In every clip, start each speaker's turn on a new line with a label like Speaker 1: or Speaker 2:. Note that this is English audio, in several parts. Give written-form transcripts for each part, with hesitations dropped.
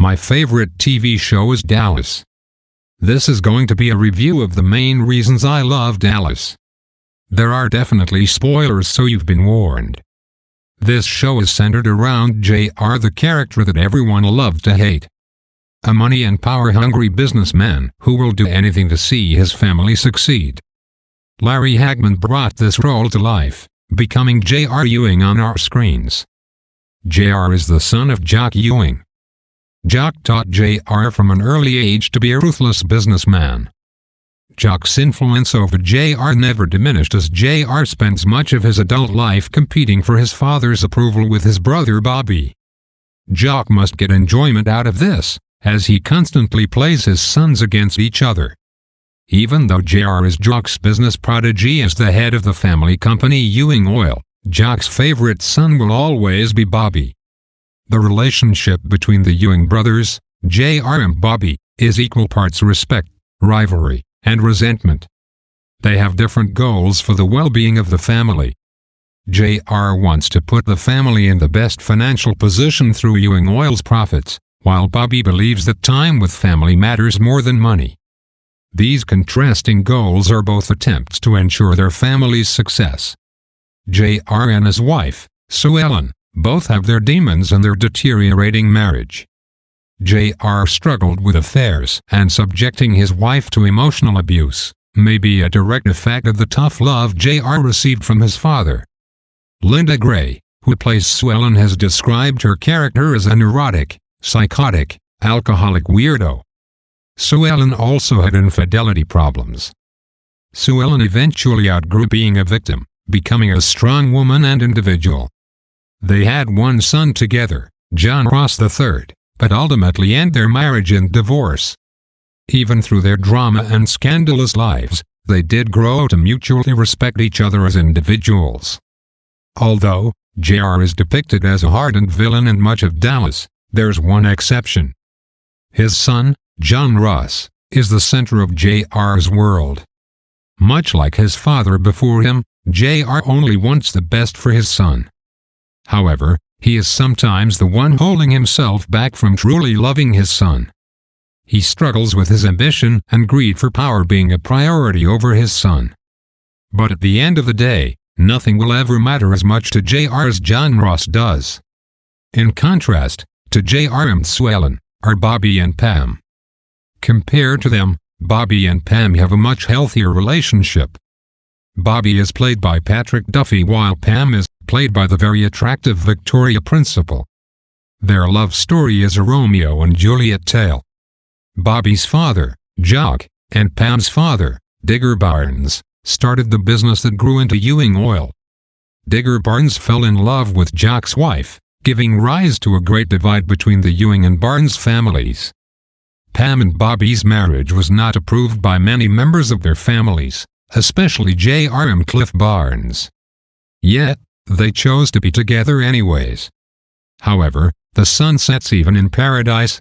Speaker 1: My favorite TV show is Dallas. This is going to be a review of the main reasons I love Dallas. There are definitely spoilers, so you've been warned. This show is centered around JR, the character that everyone loved to hate. A money and power-hungry businessman who will do anything to see his family succeed. Larry Hagman brought this role to life, becoming J.R. Ewing on our screens. J.R. is the son of Jock Ewing. Jock taught J.R. from an early age to be a ruthless businessman. Jock's influence over J.R. never diminished as J.R. spends much of his adult life competing for his father's approval with his brother Bobby. Jock must get enjoyment out of this, as he constantly plays his sons against each other. Even though J.R. is Jock's business prodigy as the head of the family company Ewing Oil, Jock's favorite son will always be Bobby. The relationship between the Ewing brothers, J.R. and Bobby, is equal parts respect, rivalry, and resentment. They have different goals for the well-being of the family. J.R. wants to put the family in the best financial position through Ewing Oil's profits, while Bobby believes that time with family matters more than money. These contrasting goals are both attempts to ensure their family's success. J.R. and his wife, Sue Ellen, both have their demons in their deteriorating marriage. J.R. struggled with affairs, and subjecting his wife to emotional abuse may be a direct effect of the tough love J.R. received from his father. Linda Gray, who plays Sue Ellen, has described her character as a neurotic, psychotic, alcoholic weirdo. Sue Ellen also had infidelity problems. Sue Ellen eventually outgrew being a victim, becoming a strong woman and individual. They had one son together, John Ross III, but ultimately ended their marriage in divorce. Even through their drama and scandalous lives, they did grow to mutually respect each other as individuals. Although J.R. is depicted as a hardened villain in much of Dallas, there's one exception. His son, John Ross, is the center of J.R.'s world. Much like his father before him, J.R. only wants the best for his son. However, he is sometimes the one holding himself back from truly loving his son. He struggles with his ambition and greed for power being a priority over his son. But at the end of the day, nothing will ever matter as much to J.R. as John Ross does. In contrast, to J.R. and Sue Ellen are Bobby and Pam. Compared to them, Bobby and Pam have a much healthier relationship. Bobby is played by Patrick Duffy while Pam is played by the very attractive Victoria Principal. Their love story is a Romeo and Juliet tale. Bobby's father, Jock, and Pam's father, Digger Barnes, started the business that grew into Ewing Oil. Digger Barnes fell in love with Jock's wife, giving rise to a great divide between the Ewing and Barnes families. Pam and Bobby's marriage was not approved by many members of their families, especially J.R. and Cliff Barnes. Yet, they chose to be together anyways. However, the sun sets even in paradise.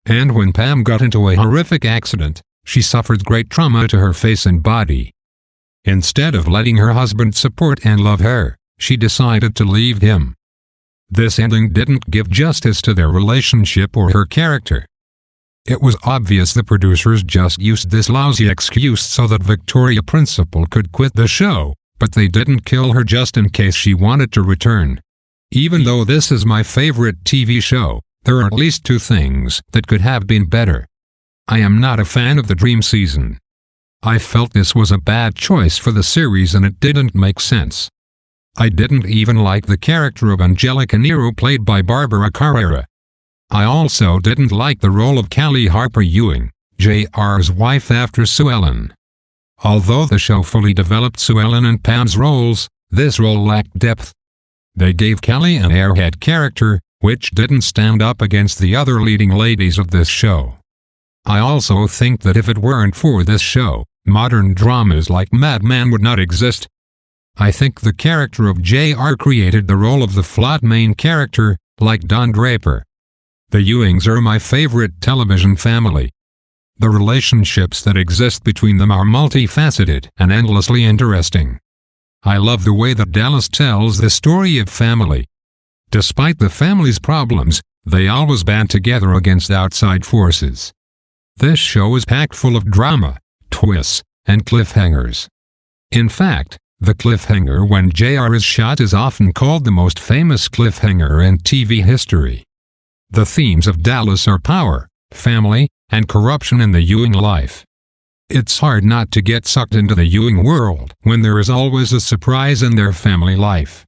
Speaker 1: And when Pam got into a horrific accident, she suffered great trauma to her face and body. Instead of letting her husband support and love her, she decided to leave him. This ending didn't give justice to their relationship or her character. It was obvious the producers just used this lousy excuse so that Victoria Principal could quit the show, but they didn't kill her just in case she wanted to return. Even though this is my favorite TV show, there are at least two things that could have been better. I am not a fan of the dream season. I felt this was a bad choice for the series and it didn't make sense. I didn't even like the character of Angelica Nero played by Barbara Carrera. I also didn't like the role of Callie Harper Ewing, J.R.'s wife after Sue Ellen. Although the show fully developed Sue Ellen and Pam's roles, this role lacked depth. They gave Callie an airhead character, which didn't stand up against the other leading ladies of this show. I also think that if it weren't for this show, modern dramas like Mad Men would not exist. I think the character of J.R. created the role of the flawed main character, like Don Draper. The Ewings are my favorite television family. The relationships that exist between them are multifaceted and endlessly interesting. I love the way that Dallas tells the story of family. Despite the family's problems, They always band together against outside forces. This show is packed full of drama, twists, and cliffhangers. In fact, the cliffhanger when JR is shot is often called the most famous cliffhanger in TV history. The themes of Dallas are power, family, and corruption in the Ewing life. It's hard not to get sucked into the Ewing world when there is always a surprise in their family life.